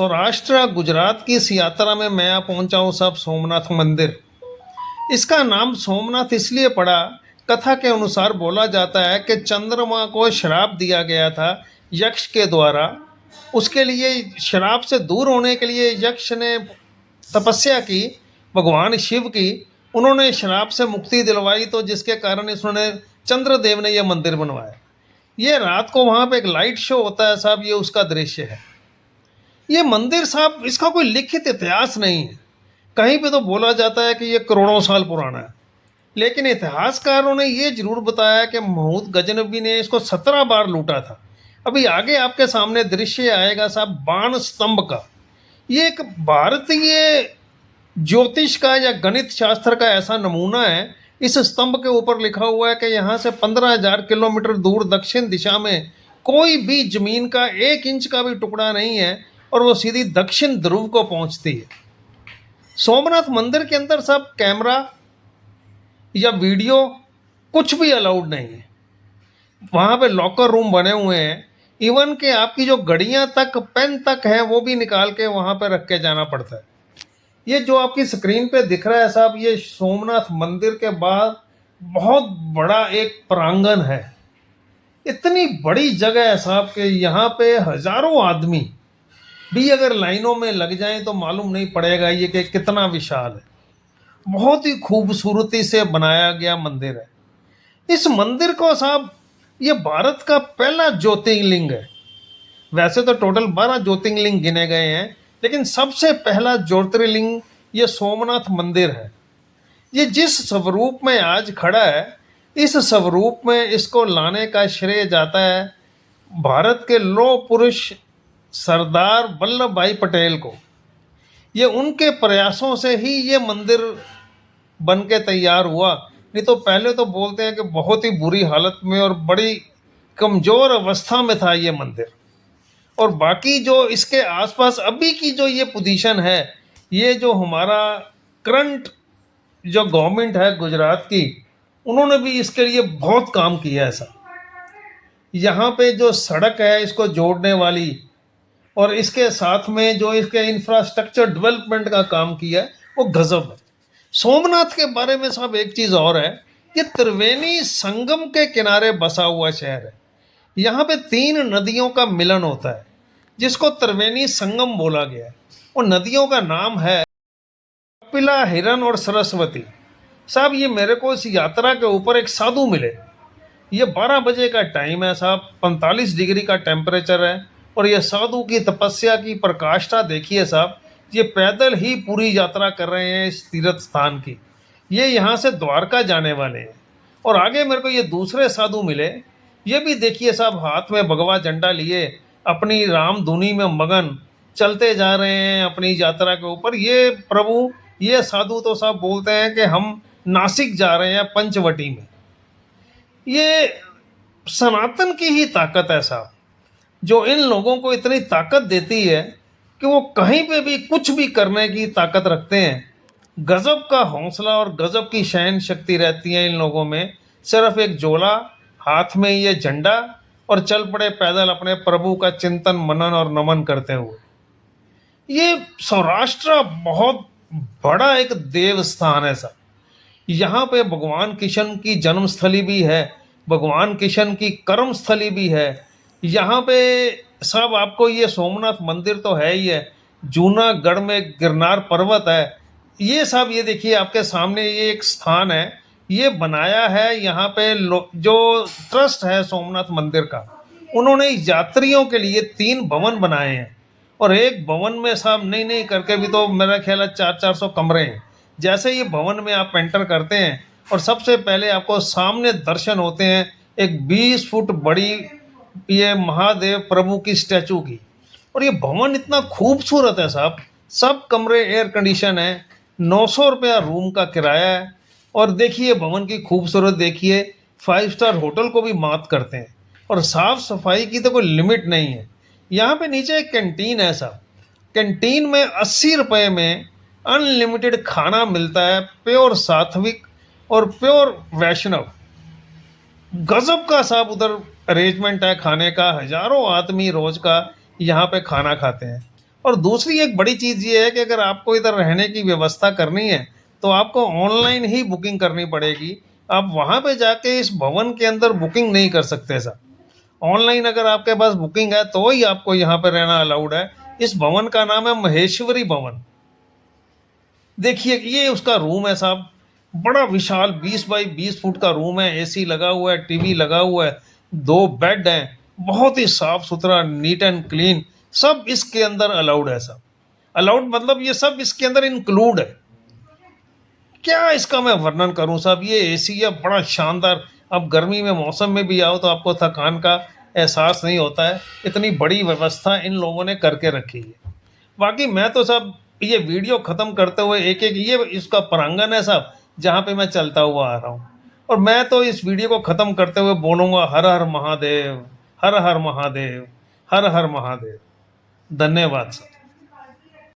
सौराष्ट्र गुजरात की इस यात्रा में मैं यहाँ पहुँचा हूँ साहब सोमनाथ मंदिर। इसका नाम सोमनाथ इसलिए पड़ा, कथा के अनुसार बोला जाता है कि चंद्रमा को श्राप दिया गया था यक्ष के द्वारा। उसके लिए श्राप से दूर होने के लिए यक्ष ने तपस्या की, भगवान शिव की। उन्होंने श्राप से मुक्ति दिलवाई, तो जिसके कारण इसने चंद्रदेव ने यह मंदिर बनवाया। ये रात को वहाँ पे एक लाइट शो होता है साहब, ये उसका दृश्य है। ये मंदिर साहब, इसका कोई लिखित इतिहास नहीं है। कहीं पे तो बोला जाता है कि ये करोड़ों साल पुराना है, लेकिन इतिहासकारों ने ये जरूर बताया कि महमूद गजनबी ने इसको 17 बार लूटा था। अभी आगे आपके सामने दृश्य आएगा साहब बाण स्तंभ का। ये एक भारतीय ज्योतिष का या गणित शास्त्र का ऐसा नमूना है। इस स्तंभ के ऊपर लिखा हुआ है कि यहाँ से 15,000 किलोमीटर दूर दक्षिण दिशा में कोई भी जमीन का 1 इंच का भी टुकड़ा नहीं है और वो सीधी दक्षिण ध्रुव को पहुँचती है। सोमनाथ मंदिर के अंदर साहब कैमरा या वीडियो कुछ भी अलाउड नहीं है। वहाँ पे लॉकर रूम बने हुए हैं। इवन के आपकी जो घड़ियाँ तक, पेन तक है, वो भी निकाल के वहाँ पे रख के जाना पड़ता है। ये जो आपकी स्क्रीन पे दिख रहा है साहब, ये सोमनाथ मंदिर के बाद बहुत बड़ा एक प्रांगण है। इतनी बड़ी जगह है साहब कि यहाँ पे हजारों आदमी भी अगर लाइनों में लग जाएं तो मालूम नहीं पड़ेगा ये कि कितना विशाल है। बहुत ही खूबसूरती से बनाया गया मंदिर है। इस मंदिर को साहब, ये भारत का पहला ज्योतिर्लिंग है। वैसे तो टोटल 12 ज्योतिर्लिंग गिने गए हैं, लेकिन सबसे पहला ज्योतिर्लिंग ये सोमनाथ मंदिर है। ये जिस स्वरूप में आज खड़ा है, इस स्वरूप में इसको लाने का श्रेय जाता है भारत के लौह पुरुष सरदार वल्लभ भाई पटेल को। ये उनके प्रयासों से ही ये मंदिर बन के तैयार हुआ। नहीं तो पहले तो बोलते हैं कि बहुत ही बुरी हालत में और बड़ी कमज़ोर अवस्था में था ये मंदिर। और बाकी जो इसके आसपास अभी की जो ये पोजीशन है, ये जो हमारा करंट जो गवर्नमेंट है गुजरात की, उन्होंने भी इसके लिए बहुत काम किया है। ऐसा यहाँ पे जो सड़क है इसको जोड़ने वाली, और इसके साथ में जो इसके इंफ्रास्ट्रक्चर डेवलपमेंट का काम किया है, वो गजब है। सोमनाथ के बारे में साहब एक चीज़ और है, ये त्रिवेणी संगम के किनारे बसा हुआ शहर है। यहाँ पे 3 नदियों का मिलन होता है, जिसको त्रिवेणी संगम बोला गया है। वो नदियों का नाम है कपिला, हिरन और सरस्वती। साहब ये मेरे को इस यात्रा के ऊपर एक साधु मिले। ये 12 बजे का टाइम है साहब, 45 डिग्री का टेम्परेचर है, और ये साधु की तपस्या की प्रकाष्ठा देखिए साहब। ये पैदल ही पूरी यात्रा कर रहे हैं इस तीर्थ स्थान की। ये यहाँ से द्वारका जाने वाले हैं। और आगे मेरे को ये दूसरे साधु मिले, ये भी देखिए साहब हाथ में भगवा झंडा लिए अपनी राम धुनी में मगन चलते जा रहे हैं अपनी यात्रा के ऊपर। ये प्रभु, ये साधु तो साहब बोलते हैं कि हम नासिक जा रहे हैं, पंचवटी में। ये सनातन की ही ताकत है साहब, जो इन लोगों को इतनी ताकत देती है कि वो कहीं पे भी कुछ भी करने की ताकत रखते हैं। गजब का हौसला और गजब की सहन शक्ति रहती है इन लोगों में। सिर्फ एक झोला, हाथ में ये झंडा, और चल पड़े पैदल अपने प्रभु का चिंतन मनन और नमन करते हुए। ये सौराष्ट्र बहुत बड़ा एक देव स्थान है साहब। यहाँ पे भगवान कृष्ण की जन्मस्थली भी है, भगवान कृष्ण की कर्मस्थली भी है। यहाँ पे सब आपको ये सोमनाथ मंदिर तो है ही है, जूनागढ़ में गिरनार पर्वत है। ये सब ये देखिए आपके सामने ये एक स्थान है, ये बनाया है यहाँ पे जो ट्रस्ट है सोमनाथ मंदिर का, उन्होंने यात्रियों के लिए 3 भवन बनाए हैं। और एक भवन में साहब नहीं करके भी तो मेरा ख्याल है 400-400 कमरे हैं। जैसे ये भवन में आप एंटर करते हैं और सबसे पहले आपको सामने दर्शन होते हैं एक 20 फुट बड़ी ये महादेव प्रभु की स्टैचू की। और ये भवन इतना खूबसूरत है साहब, सब कमरे एयर कंडीशन है, 900 रुपया रूम का किराया है। और देखिए भवन की खूबसूरत देखिए, 5 स्टार होटल को भी मात करते हैं। और साफ़ सफाई की तो कोई लिमिट नहीं है। यहाँ पे नीचे एक कैंटीन है साहब, कैंटीन में 80 रुपये में अनलिमिटेड खाना मिलता है, प्योर सात्विक और प्योर वैष्णव। गजब का साहब उधर अरेंजमेंट है खाने का। हजारों आदमी रोज का यहाँ पे खाना खाते हैं। और दूसरी एक बड़ी चीज़ ये है कि अगर आपको इधर रहने की व्यवस्था करनी है, तो आपको ऑनलाइन ही बुकिंग करनी पड़ेगी। आप वहाँ पे जाके इस भवन के अंदर बुकिंग नहीं कर सकते साहब। ऑनलाइन अगर आपके पास बुकिंग है तो ही आपको यहाँ पे रहना अलाउड है। इस भवन का नाम है महेश्वरी भवन। देखिए ये उसका रूम है साहब, बड़ा विशाल 20 बाई 20 फुट का रूम है, एसी लगा हुआ है, टीवी लगा हुआ है, 2 बेड हैं, बहुत ही साफ सुथरा, नीट एंड क्लीन, सब इसके अंदर अलाउड है साहब। अलाउड मतलब ये सब इसके अंदर इंक्लूड है। क्या इसका मैं वर्णन करूं साहब, ये एसी है बड़ा शानदार। अब गर्मी में मौसम में भी आओ तो आपको थकान का एहसास नहीं होता है। इतनी बड़ी व्यवस्था इन लोगों ने करके रखी है। बाकी मैं तो साहब ये वीडियो ख़त्म करते हुए एक एक ये इसका प्रांगण है साहब, जहाँ पे मैं चलता हुआ आ रहा हूँ, और मैं तो इस वीडियो को ख़त्म करते हुए बोलूँगा हर हर महादेव, हर हर महादेव, हर हर महादेव। धन्यवाद साहब।